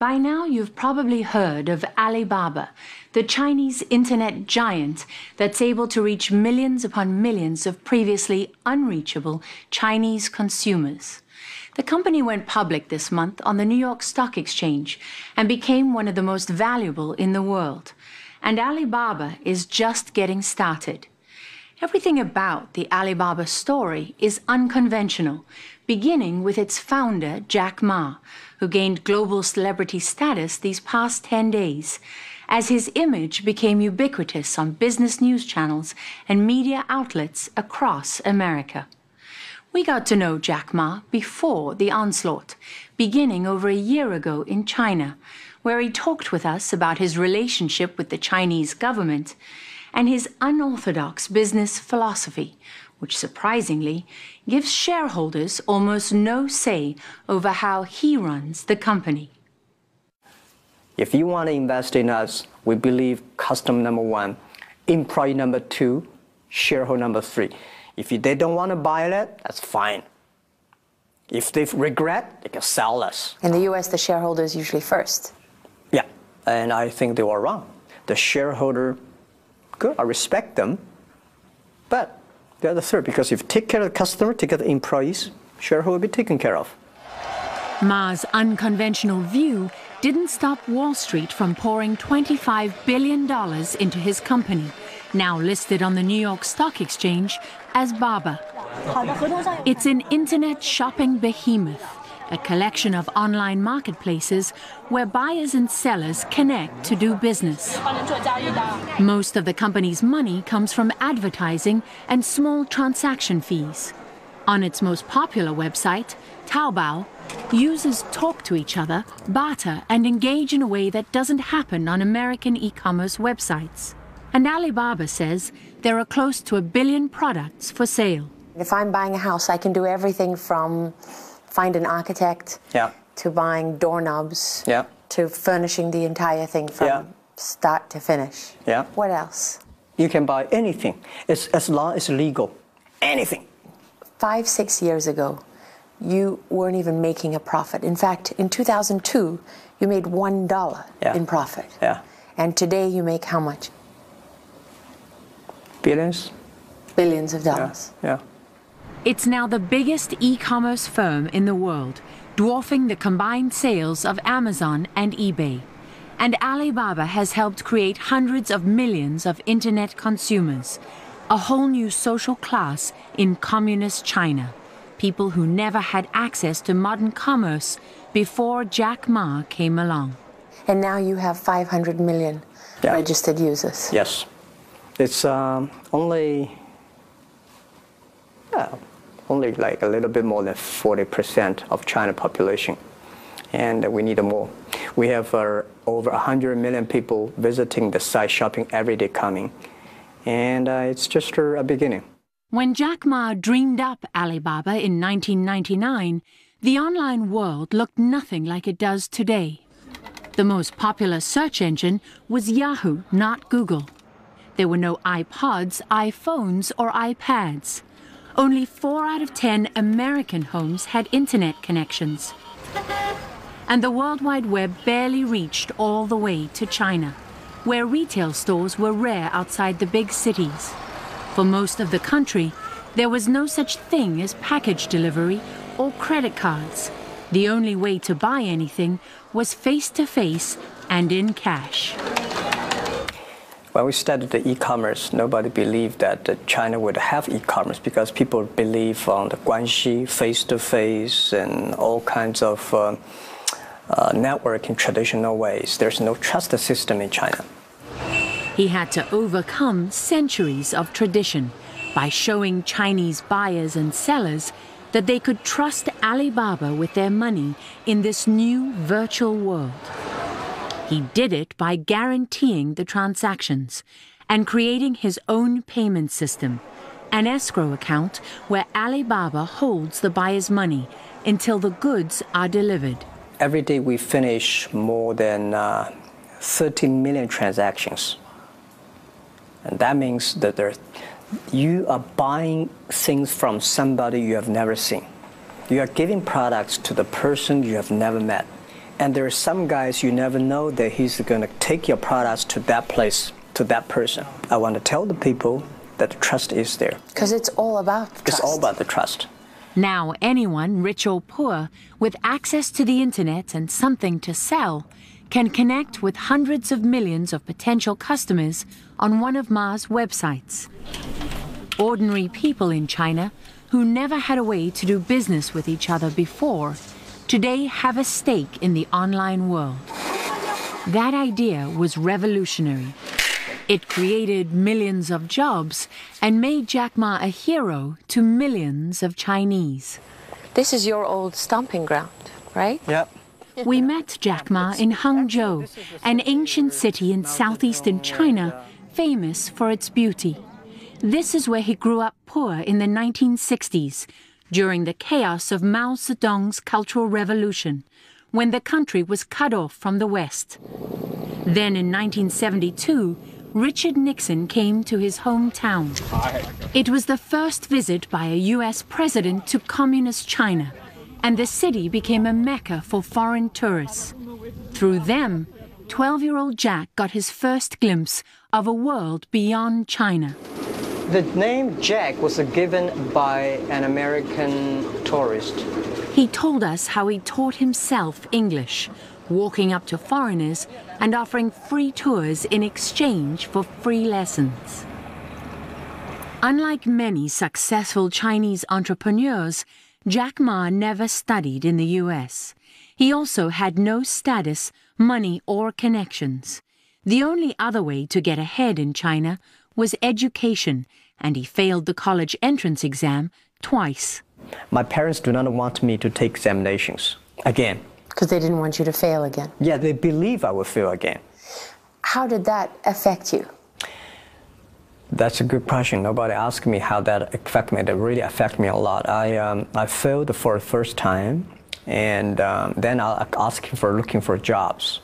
By now, you've probably heard of Alibaba, the Chinese internet giant that's able to reach millions upon millions of previously unreachable Chinese consumers. The company went public this month on the New York Stock Exchange and became one of the most valuable in the world. And Alibaba is just getting started. Everything about the Alibaba story is unconventional, beginning with its founder, Jack Ma, who gained global celebrity status these past 10 days, as his image became ubiquitous on business news channels and media outlets across America. We got to know Jack Ma before the onslaught, beginning over a year ago in China, where he talked with us about his relationship with the Chinese government and his unorthodox business philosophy, which surprisingly gives shareholders almost no say over how he runs the company. If you want to invest in us, we believe customer number one, employee number two, shareholder number three. If they don't want to buy it, that's fine. If they regret, they can sell us. In the US, the shareholder is usually first. Yeah, and I think they were wrong. The shareholder, good, I respect them, but they're the third, because if you take care of the customer, take care of the employees, shareholder will be taken care of. Ma's unconventional view didn't stop Wall Street from pouring $25 billion into his company, now listed on the New York Stock Exchange as Baba. It's an internet shopping behemoth, a collection of online marketplaces where buyers and sellers connect to do business. Most of the company's money comes from advertising and small transaction fees. On its most popular website, Taobao, users talk to each other, barter, and engage in a way that doesn't happen on American e-commerce websites. And Alibaba says there are close to 1 billion products for sale. If I'm buying a house, I can do everything from find an architect to buying doorknobs to furnishing the entire thing from start to finish. What else? You can buy anything, as long as it's legal. Anything. 5-6 years ago, you weren't even making a profit. In fact, in 2002, you made $1 in profit. And today you make how much? Billions. Billions of dollars. It's now the biggest e-commerce firm in the world, dwarfing the combined sales of Amazon and eBay. And Alibaba has helped create hundreds of millions of internet consumers, a whole new social class in communist China, people who never had access to modern commerce before Jack Ma came along. And now you have 500 million registered users. Yes. It's only like a little bit more than 40% of China population, and we need more. We have over 100 million people visiting the site, shopping every day coming, and it's just a beginning. When Jack Ma dreamed up Alibaba in 1999, the online world looked nothing like it does today. The most popular search engine was Yahoo, not Google. There were no iPods, iPhones, or iPads. Only 4 out of 10 American homes had internet connections. And the World Wide Web barely reached all the way to China, where retail stores were rare outside the big cities. For most of the country, there was no such thing as package delivery or credit cards. The only way to buy anything was face-to-face and in cash. When we started the e-commerce, nobody believed that China would have e-commerce because people believe on the guanxi, face-to-face, and all kinds of networking traditional ways. There's no trust system in China. He had to overcome centuries of tradition by showing Chinese buyers and sellers that they could trust Alibaba with their money in this new virtual world. He did it by guaranteeing the transactions and creating his own payment system, an escrow account where Alibaba holds the buyer's money until the goods are delivered. Every day we finish more than 30 million transactions. And that means that you are buying things from somebody you have never seen. You are giving products to the person you have never met. And there are some guys you never know that he's going to take your products to that place, to that person. I want to tell the people that the trust is there. Because it's all about trust. It's all about the trust. Now anyone, rich or poor, with access to the internet and something to sell, can connect with hundreds of millions of potential customers on one of Ma's websites. Ordinary people in China who never had a way to do business with each other before, today have a stake in the online world. That idea was revolutionary. It created millions of jobs and made Jack Ma a hero to millions of Chinese. This is your old stomping ground, right? Yep. We met Jack Ma in Hangzhou, an ancient city in southeastern China, famous for its beauty. This is where he grew up poor in the 1960s, during the chaos of Mao Zedong's Cultural Revolution, when the country was cut off from the West. Then in 1972, Richard Nixon came to his hometown. It was the first visit by a U.S. president to communist China, and the city became a mecca for foreign tourists. Through them, 12-year-old Jack got his first glimpse of a world beyond China. The name Jack was given by an American tourist. He told us how he taught himself English, walking up to foreigners and offering free tours in exchange for free lessons. Unlike many successful Chinese entrepreneurs, Jack Ma never studied in the U.S. He also had no status, money, or connections. The only other way to get ahead in China was education, and he failed the college entrance exam twice. My parents do not want me to take examinations again. Because they didn't want you to fail again? Yeah, they believe I will fail again. How did that affect you? That's a good question. Nobody asked me how that affected me. That really affected me a lot. I failed for the first time, and then I asked for looking for jobs.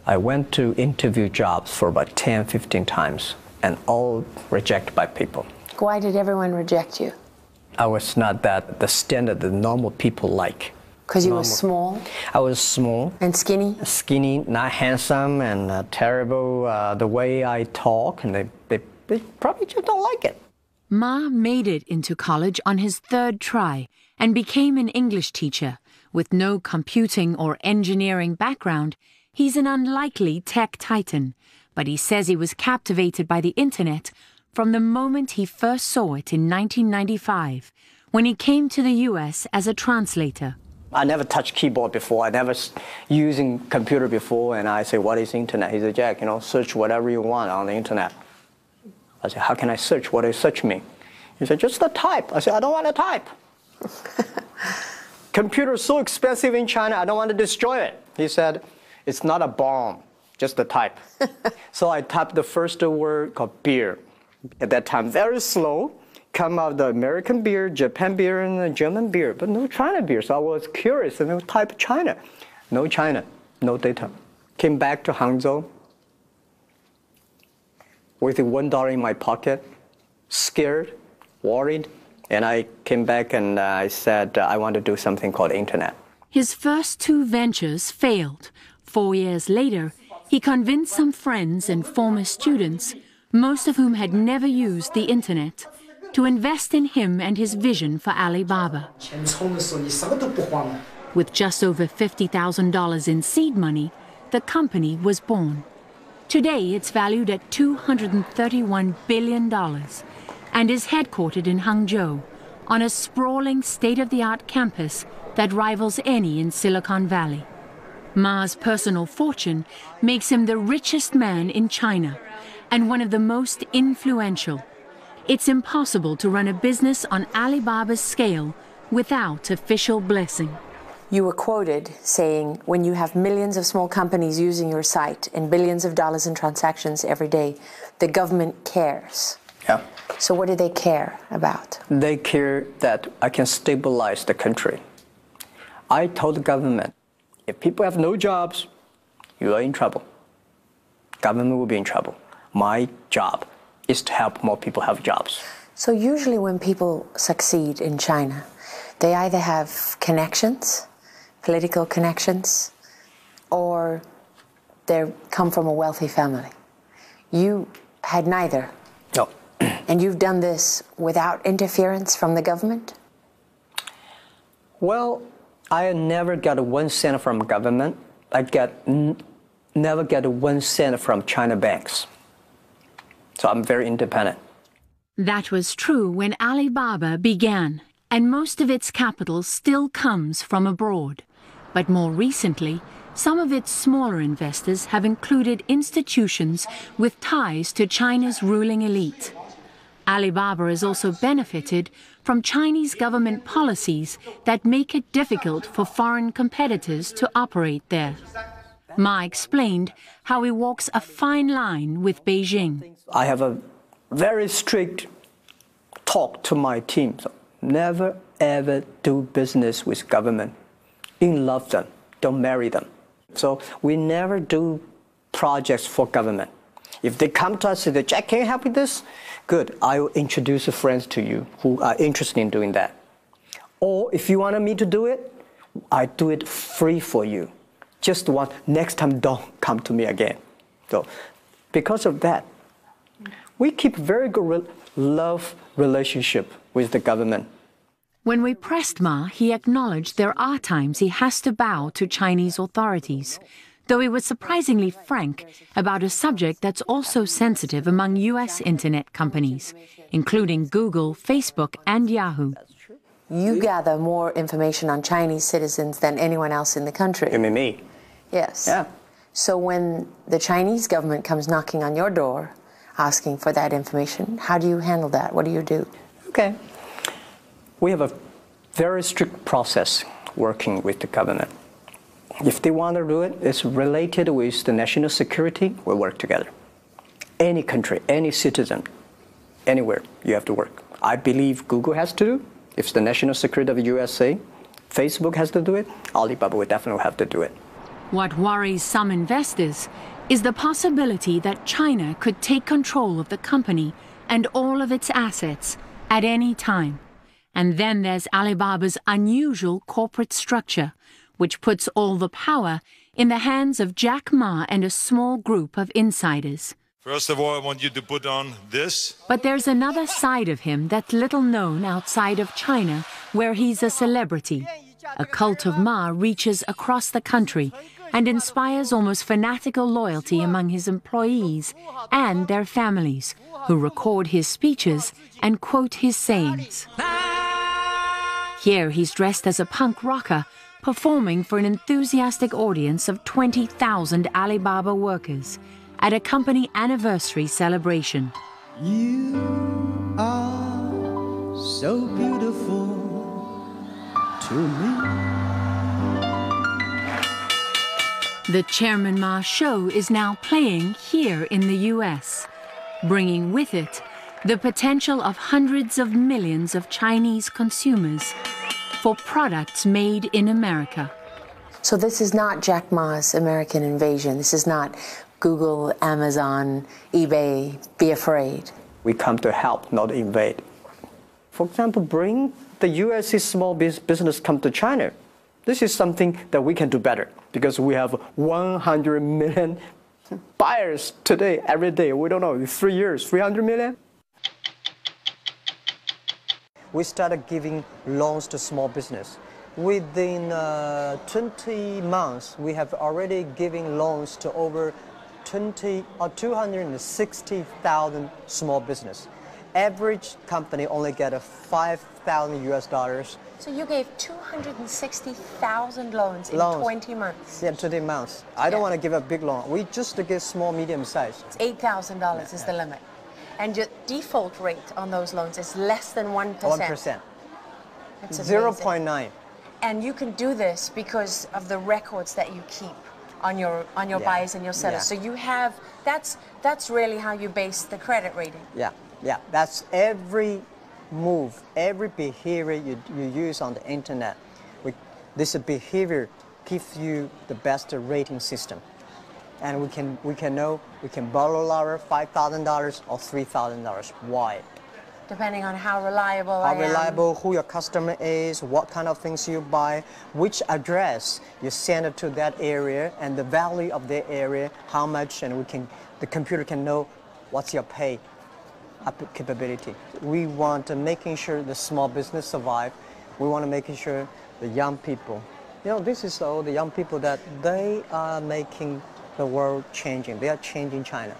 I went to interview jobs for about 10, 15 times, and all rejected by people. Why did everyone reject you? I was not the standard that normal people like. Because you were small? I was small. And skinny? Skinny, not handsome, and terrible. The way I talk, and they probably just don't like it. Ma made it into college on his third try and became an English teacher. With no computing or engineering background, he's an unlikely tech titan, but he says he was captivated by the internet from the moment he first saw it in 1995, when he came to the U.S. as a translator. I never touched keyboard before. I never using computer before, and I say, "What is internet?" He said, "Jack, search whatever you want on the internet." I said, "How can I search? What does search mean?" He said, "Just the type." I said, "I don't want to type." Computer is so expensive in China, I don't want to destroy it. He said, "It's not a bomb, just the type." So I typed the first word called beer. At that time, very slow. Come out the American beer, Japan beer, and the German beer, but no China beer. So I was curious and I typed China. No China, no data. Came back to Hangzhou with $1 in my pocket, scared, worried, and I came back and I said, I want to do something called internet. His first two ventures failed. 4 years later, he convinced some friends and former students, most of whom had never used the internet, to invest in him and his vision for Alibaba. With just over $50,000 in seed money, the company was born. Today, it's valued at $231 billion and is headquartered in Hangzhou, on a sprawling state-of-the-art campus that rivals any in Silicon Valley. Ma's personal fortune makes him the richest man in China and one of the most influential. It's impossible to run a business on Alibaba's scale without official blessing. You were quoted saying, when you have millions of small companies using your site and billions of dollars in transactions every day, the government cares. Yeah. So what do they care about? They care that I can stabilize the country. I told the government, if people have no jobs, you are in trouble. Government will be in trouble. My job is to help more people have jobs. So usually when people succeed in China, they either have connections, political connections, or they come from a wealthy family. You had neither. No. And you've done this without interference from the government? Well, I never got 1 cent from government. I never get 1 cent from China banks. So I'm very independent. That was true when Alibaba began, and most of its capital still comes from abroad. But more recently, some of its smaller investors have included institutions with ties to China's ruling elite. Alibaba has also benefited from Chinese government policies that make it difficult for foreign competitors to operate there. Ma explained how he walks a fine line with Beijing. I have a very strict talk to my team. So never, ever do business with government. Love them, don't marry them. So we never do projects for government. If they come to us and say, Jack, can you help with this? Good, I will introduce friends to you who are interested in doing that. Or if you wanted me to do it, I do it free for you. Just one, next time don't come to me again. So because of that, we keep very good love relationship with the government. When we pressed Ma, he acknowledged there are times he has to bow to Chinese authorities, though he was surprisingly frank about a subject that's also sensitive among U.S. internet companies, including Google, Facebook, and Yahoo. You gather more information on Chinese citizens than anyone else in the country. You mean me? Yes. Yeah. So when the Chinese government comes knocking on your door asking for that information, how do you handle that? What do you do? Okay. We have a very strict process working with the government. If they want to do it, it's related with the national security, we work together. Any country, any citizen, anywhere, you have to work. I believe Google has to do. If it's the national security of the USA, Facebook has to do it, Alibaba will definitely have to do it. What worries some investors is the possibility that China could take control of the company and all of its assets at any time. And then there's Alibaba's unusual corporate structure, which puts all the power in the hands of Jack Ma and a small group of insiders. First of all, I want you to put on this. But there's another side of him that's little known outside of China, where he's a celebrity. A cult of Ma reaches across the country and inspires almost fanatical loyalty among his employees and their families, who record his speeches and quote his sayings. Here he's dressed as a punk rocker, performing for an enthusiastic audience of 20,000 Alibaba workers at a company anniversary celebration. You are so beautiful to me. The Chairman Ma show is now playing here in the US, bringing with it the potential of hundreds of millions of Chinese consumers for products made in America. So this is not Jack Ma's American invasion. This is not Google, Amazon, eBay, be afraid. We come to help, not invade. For example, bring the US small business come to China. This is something that we can do better because we have 100 million buyers today, every day. We don't know, 3 years, 300 million. We started giving loans to small business. Within 20 months, we have already given loans to over 260,000 small business. Average company only get a $5,000 US. So you gave 260,000 loans in 20 months? Yeah, 20 months. I don't want to give a big loan. We just give small, medium size. $8,000 is the limit. And your default rate on those loans is less than 1%. 1%. 0.9. And you can do this because of the records that you keep on your buyers and your sellers. So you have, that's really how you base the credit rating. Yeah. That's every move, every behavior you use on the internet. This behavior gives you the best rating system. And we can know, we can borrow our $5,000 or $3,000. Why? Depending on how reliable I am. How reliable, who your customer is, what kind of things you buy, which address you send it to that area, and the value of the area, how much, and the computer can know what's your pay capability. We want to making sure the small business survive. We want to making sure the young people, this is all the young people that they are making the world changing. They are changing China.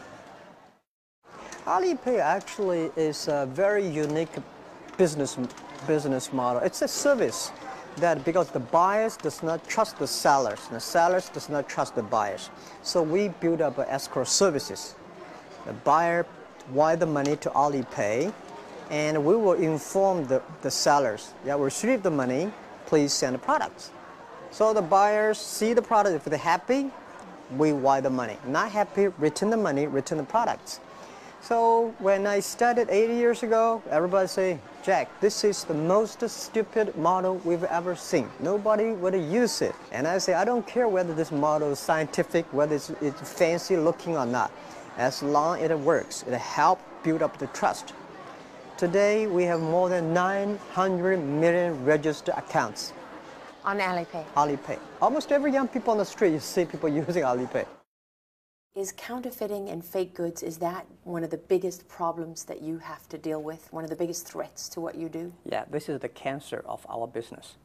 Alipay actually is a very unique business model. It's a service that because the buyers does not trust the sellers, and the sellers does not trust the buyers. So we build up escrow services. The buyer wire the money to Alipay, and we will inform the sellers, we received the money, please send the products. So the buyers see the product, if they're happy, we wire the money. Not happy, return the money, return the products. So when I started 80 years ago, everybody say, Jack, this is the most stupid model we've ever seen. Nobody would use it. And I say, I don't care whether this model is scientific, whether it's fancy looking or not. As long as it works, it helps build up the trust. Today, we have more than 900 million registered accounts. On Alipay? Alipay. Almost every young people on the street, you see people using Alipay. Is counterfeiting and fake goods, is that one of the biggest problems that you have to deal with? One of the biggest threats to what you do? Yeah, this is the cancer of our business.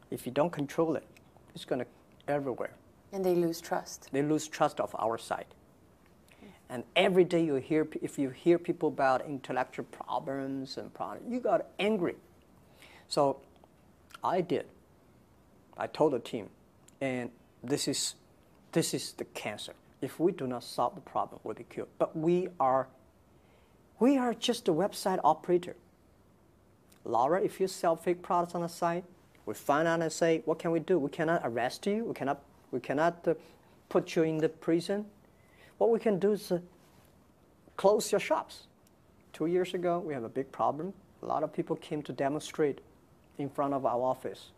If you don't control it, it's going to everywhere. And they lose trust? They lose trust of our side. And every day if you hear people about intellectual problems and problems, you got angry. So I told the team, and this is the cancer. If we do not solve the problem, we'll be killed. But we are just a website operator. Laura, if you sell fake products on the site, we find out and say, what can we do? We cannot arrest you. We cannot put you in the prison. What we can do is close your shops. 2 years ago, we have a big problem. A lot of people came to demonstrate in front of our office.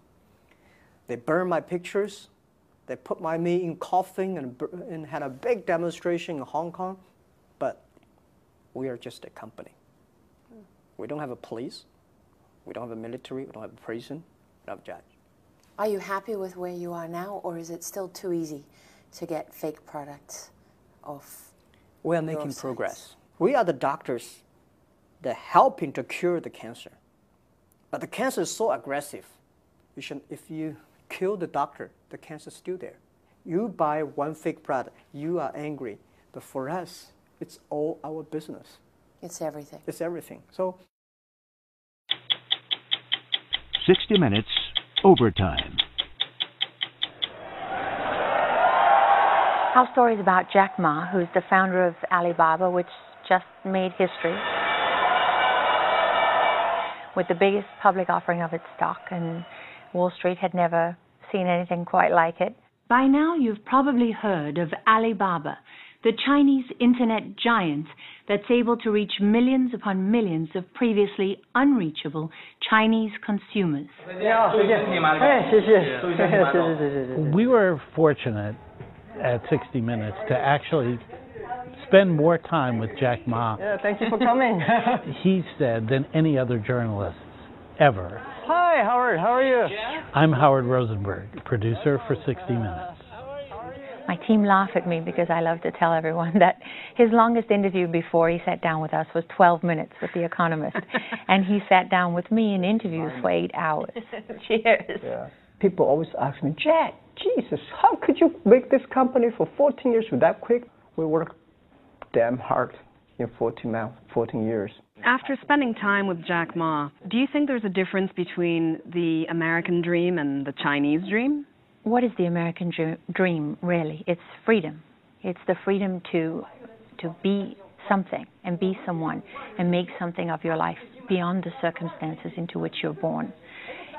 They burned my pictures. They put me in coffin and had a big demonstration in Hong Kong. But we are just a company. We don't have a police. We don't have a military. We don't have a prison. We don't have a judge. Are you happy with where you are now, or is it still too easy to get fake products off? We are making progress. We are the doctors that helping to cure the cancer. But the cancer is so aggressive. If you kill the doctor, the cancer is still there. You buy one fake product, you are angry. But for us, it's all our business. It's everything. It's everything. So 60 Minutes Overtime. Our story is about Jack Ma, who's the founder of Alibaba, which just made history with the biggest public offering of its stock, and Wall Street had never seen anything quite like it. By now, you've probably heard of Alibaba, the Chinese internet giant that's able to reach millions upon millions of previously unreachable Chinese consumers. We were fortunate at 60 Minutes to actually spend more time with Jack Ma. Yeah, thank you for coming. He said than any other journalist ever. Hi, Howard. How are you? I'm Howard Rosenberg, producer for 60 Minutes. My team laugh at me because I love to tell everyone that his longest interview before he sat down with us was 12 minutes with The Economist. And he sat down with me in interviews for 8 hours. Cheers. Yeah. People always ask me, Jack, Jesus, how could you make this company for 14 years that quick? We worked damn hard in 14 years. After spending time with Jack Ma, do you think there's a difference between the American dream and the Chinese dream? What is the American dream, really? It's freedom. It's the freedom to be something and be someone and make something of your life beyond the circumstances into which you're born.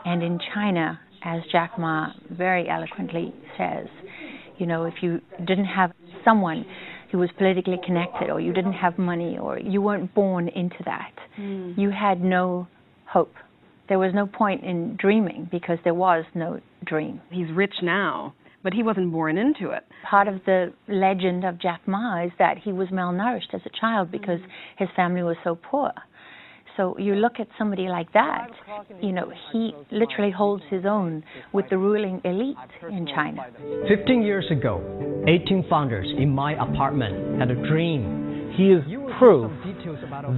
And in China, as Jack Ma very eloquently says, you know, if you didn't have someone who was politically connected, or you didn't have money, or you weren't born into that, you had no hope. There was no point in dreaming because there was no dream. He's rich now, but he wasn't born into it. Part of the legend of Jack Ma is that he was malnourished as a child because his family was so poor. So you look at somebody like that, you know, he literally holds his own with the ruling elite in China. 15 years ago, 18 founders in my apartment had a dream. He is proof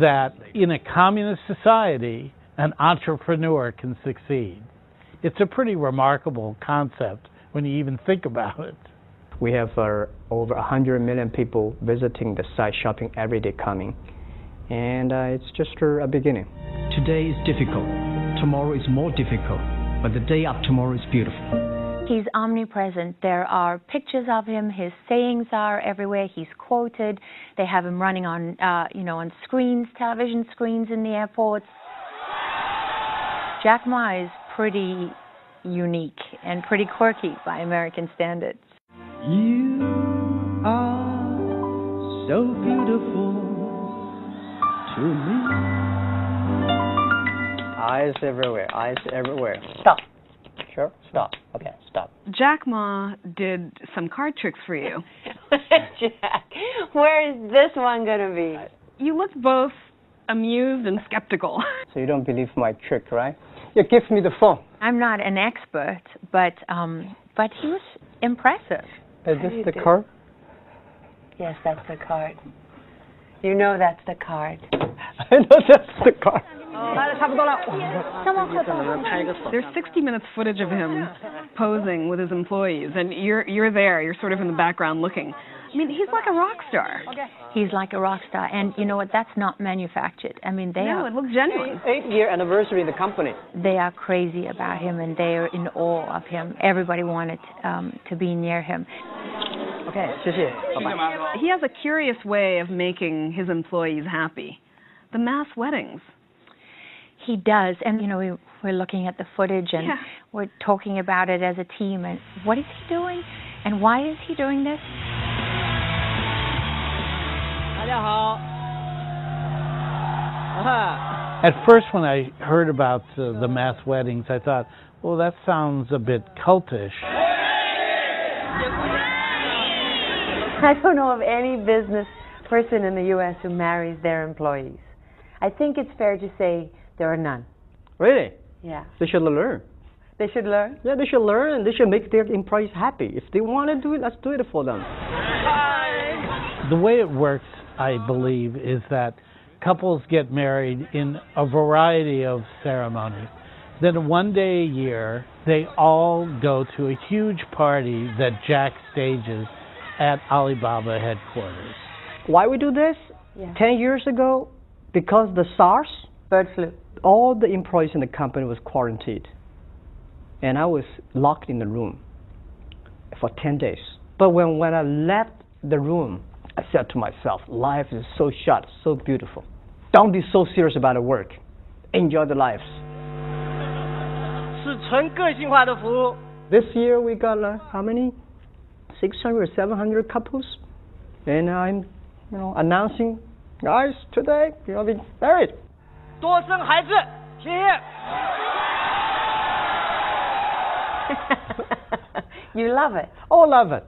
that in a communist society, an entrepreneur can succeed. It's a pretty remarkable concept when you even think about it. We have over 100 million people visiting the site, shopping every day coming. And it's just a beginning. Today is difficult. Tomorrow is more difficult. But the day after tomorrow is beautiful. He's omnipresent. There are pictures of him. His sayings are everywhere. He's quoted. They have him running on, on screens, television screens in the airports. Jack Ma is pretty unique and pretty quirky by American standards. You are so beautiful to me. Eyes everywhere, eyes everywhere. Stop. Sure, stop. Okay, stop. Jack Ma did some card tricks for you. Jack, where is this one going to be? You looked both amused and skeptical. So you don't believe my trick, right? You give me the phone. I'm not an expert, but he was impressive. Is this the card? Yes, that's the card. You know that's the card. I know that's the card. There's 60 minutes footage of him posing with his employees, and you're there. You're sort of in the background looking. I mean, he's like a rock star. He's like a rock star, and you know what? That's not manufactured. I mean, it looks genuine. 8-year anniversary in the company. They are crazy about him, and they are in awe of him. Everybody wanted to be near him. Okay, 谢谢. Bye-bye. He has a curious way of making his employees happy. The mass weddings. He does, and we're looking at the footage, and we're talking about it as a team, and what is he doing, and why is he doing this? At first, when I heard about the mass weddings, I thought, well, that sounds a bit cultish. I don't know of any business person in the U.S. who marries their employees. I think it's fair to say there are none. Really? Yeah. They should learn. They should learn? Yeah, they should learn, and they should make their employees happy. If they want to do it, let's do it for them. The way it works, I believe, is that couples get married in a variety of ceremonies. Then one day a year, they all go to a huge party that Jack stages at Alibaba headquarters. Why we do this? Yeah. 10 years ago, because the SARS, bird flu, all the employees in the company was quarantined. And I was locked in the room for 10 days. But when I left the room, I said to myself, life is so short, so beautiful. Don't be so serious about the work. Enjoy the lives. 是纯个性化的服务. This year we got how many? 600 or 700 couples. And I'm announcing, guys, today you'll be married. 多生孩子，谢谢. You love it. Oh, love it.